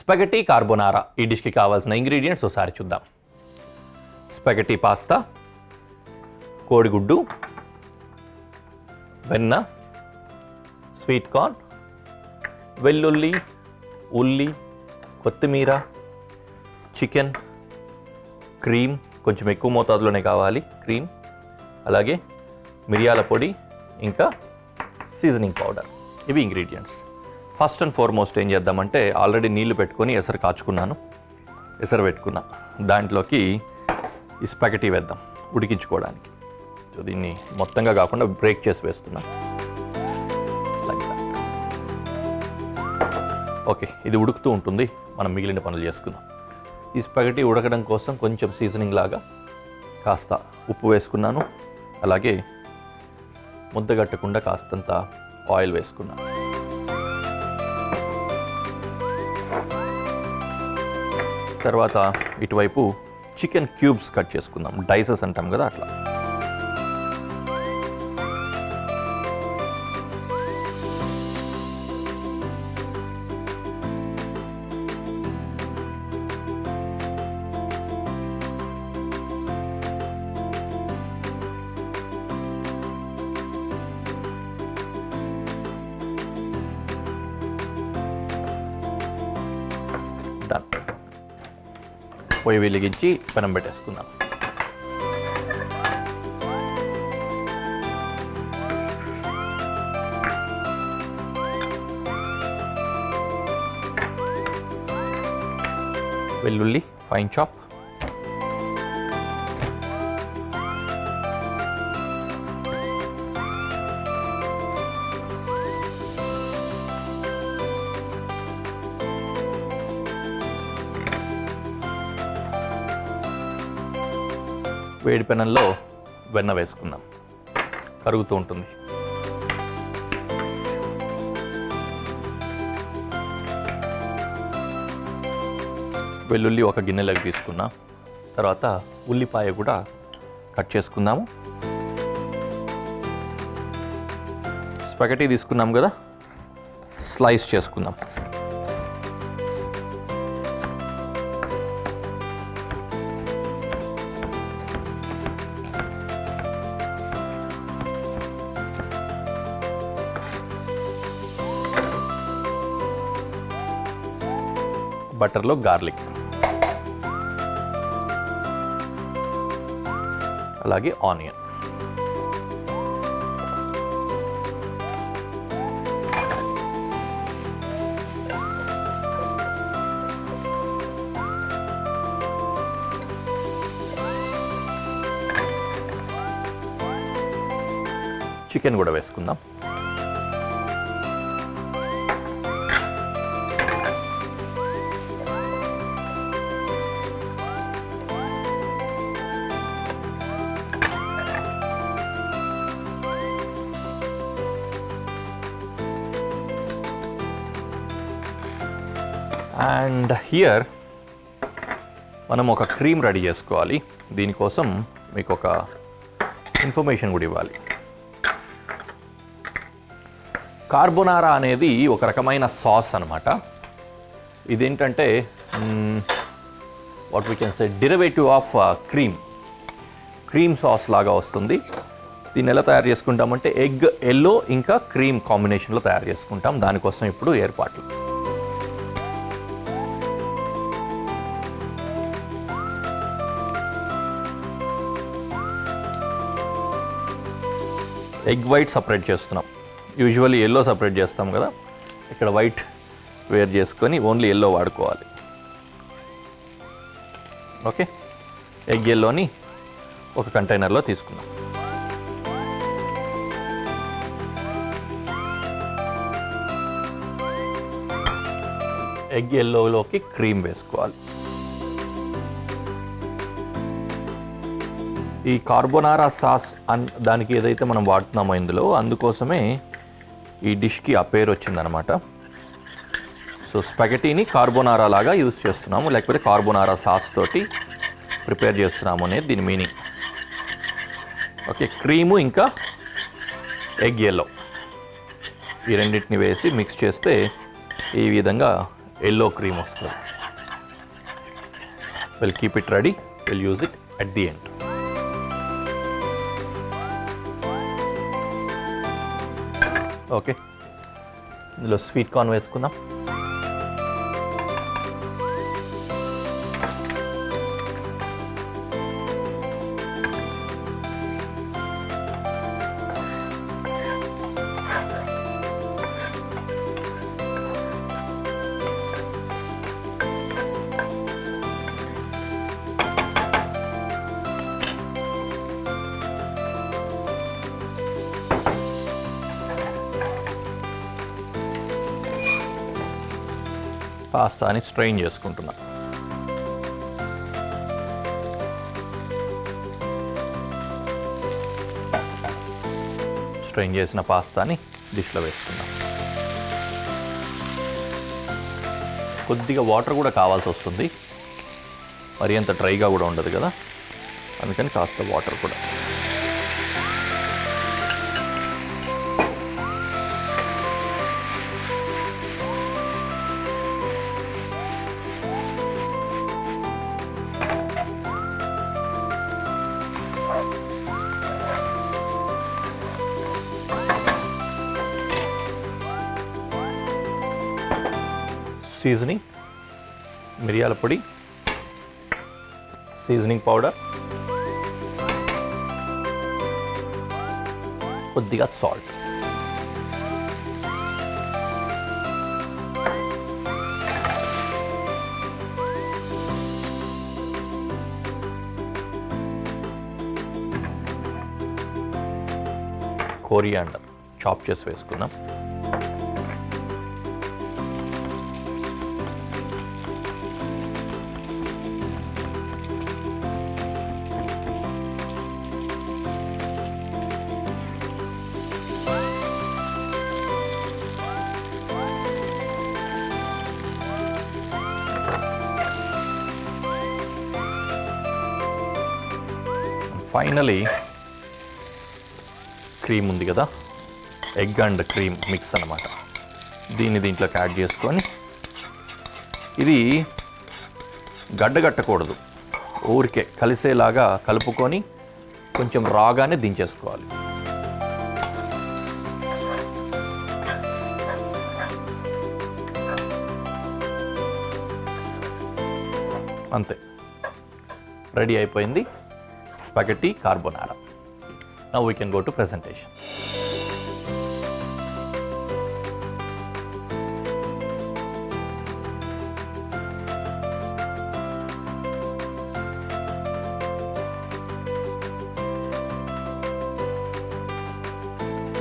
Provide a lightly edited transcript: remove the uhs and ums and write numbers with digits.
Spaghetti కార్బోనారా ఈ డిష్కి కావాల్సిన ingredients ఒకసారి చూద్దాం. స్పాగెటీ పాస్తా, కోడిగుడ్డు, వెన్న, స్వీట్ కార్న్, వెల్లుల్లి, ఉల్లి, కొత్తిమీర, చికెన్, క్రీమ్, కొంచెం ఎక్కువ మోతాదులోనే కావాలి క్రీమ్, అలాగే మిరియాల పొడి, ఇంకా సీజనింగ్ పౌడర్. ఇవి ఇంగ్రీడియంట్స్. ఫస్ట్ అండ్ ఫార్మోస్ట్ ఏం చేద్దామంటే ఆల్రెడీ నీళ్లు పెట్టుకొని ఎసరు కాచుకున్నాను, ఎసరు పెట్టుకున్నా. దాంట్లోకి ఈ స్పాగెటీ వేద్దాం ఉడికించుకోవడానికి. సో దీన్ని మొత్తంగా కాకుండా బ్రేక్ చేసి వేస్తున్నాను. ఓకే, ఇది ఉడుకుతూ ఉంటుంది, మనం మిగిలిన పనులు చేసుకుందాం. ఈ స్పాగెటీ ఉడకడం కోసం కొంచెం సీజనింగ్ లాగా కాస్త ఉప్పు వేసుకున్నాను, అలాగే ముద్దగట్టకుండా కాస్తంత ఆయిల్ వేసుకున్నాను. తర్వాత ఇటువైపు చికెన్ క్యూబ్స్ కట్ చేసుకుందాం, డైసెస్ అంటాం కదా అట్లా. డన్. పొయ్యి వెలిగించి పెనం పెట్టేసుకుందాం. వెల్లుల్లి ఫైన్ చాప్, వేడి పెనంలో వెన్న వేసుకుందాం, కరుగుతూ ఉంటుంది. వెల్లుల్లి ఒక గిన్నెలోకి తీసుకున్నాం. తర్వాత ఉల్లిపాయ కూడా కట్ చేసుకుందాము. స్పాగెటీ తీసుకున్నాం కదా, స్లైస్ చేసుకుందాం. బటర్లో గార్లిక్, అలాగే ఆనియన్, చికెన్ కూడా వేసుకుందాం. అండ్ హియర్ మనం ఒక క్రీమ్ రెడీ చేసుకోవాలి. దీనికోసం మీకు ఒక ఇన్ఫర్మేషన్ కూడా ఇవ్వాలి. కార్బోనారా అనేది ఒక రకమైన సాస్ అనమాట. ఇదేంటంటే what we can say derivative of cream sauce లాగా వస్తుంది. దీన్ని ఎలా తయారు చేసుకుంటామంటే ఎగ్ ఎల్లో ఇంకా క్రీమ్ కాంబినేషన్లో తయారు చేసుకుంటాం. దానికోసం ఇప్పుడు ఏర్పాట్లు. ఎగ్ వైట్ సపరేట్ చేస్తున్నాం. యూజువల్లీ ఎల్లో సపరేట్ చేస్తాం కదా, ఇక్కడ వైట్ వేర్ చేసుకొని ఓన్లీ ఎల్లో వాడుకోవాలి. ఓకే, ఎగ్ ఎల్లోని ఒక కంటైనర్లో తీసుకున్నాం. ఎగ్ ఎల్లోలోకి క్రీమ్ వేసుకోవాలి. ఈ కార్బోనారా సాస్ దానికి ఏదైతే మనం వాడుతున్నామో ఇందులో, అందుకోసమే ఈ డిష్కి ఆ పేరు వచ్చిందనమాట. సో స్పాగెటీని కార్బోనారా లాగా యూజ్ చేస్తున్నాము, లేకపోతే కార్బోనారా సాస్ తోటి ప్రిపేర్ చేస్తున్నాము అనేది దీని మీనింగ్. ఓకే, క్రీము ఇంకా ఎగ్ ఎల్లో ఈ రెండింటిని వేసి మిక్స్ చేస్తే ఈ విధంగా ఎల్లో క్రీమ్ వస్తుంది. Will keep it ready, will use it at the end. Okay, ఇందులో స్వీట్ కార్న్ వేసుకుందాం. పాస్తాని స్ట్రెయిన్ చేసుకుంటున్నా. స్ట్రెయిన్ చేసిన పాస్తాని డిష్లో వేసుకుందాం. కొద్దిగా వాటర్ కూడా కావాల్సి వస్తుంది, మరి అంత డ్రైగా కూడా ఉండదు కదా, అందుకని కాస్త వాటర్ కూడా. సీజనింగ్, మిరియాల పొడి, సీజనింగ్ పౌడర్, కొద్దిగా సాల్ట్. కోరియాండర్ చాప్ చేసి వేసుకుందాం. ఫైనలీ క్రీమ్ ఉంది కదా, ఎగ్ అండ్ క్రీమ్ మిక్స్ అన్నమాట, దీన్ని దీంట్లోకి యాడ్ చేసుకొని, ఇది గడ్డగట్టకూడదు, ఊరికే కలిసేలాగా కలుపుకొని కొంచెం రాగానే దించేసుకోవాలి. అంతే, రెడీ అయిపోయింది స్పాగెట్టి కార్బోనారా. Now we can go to presentation.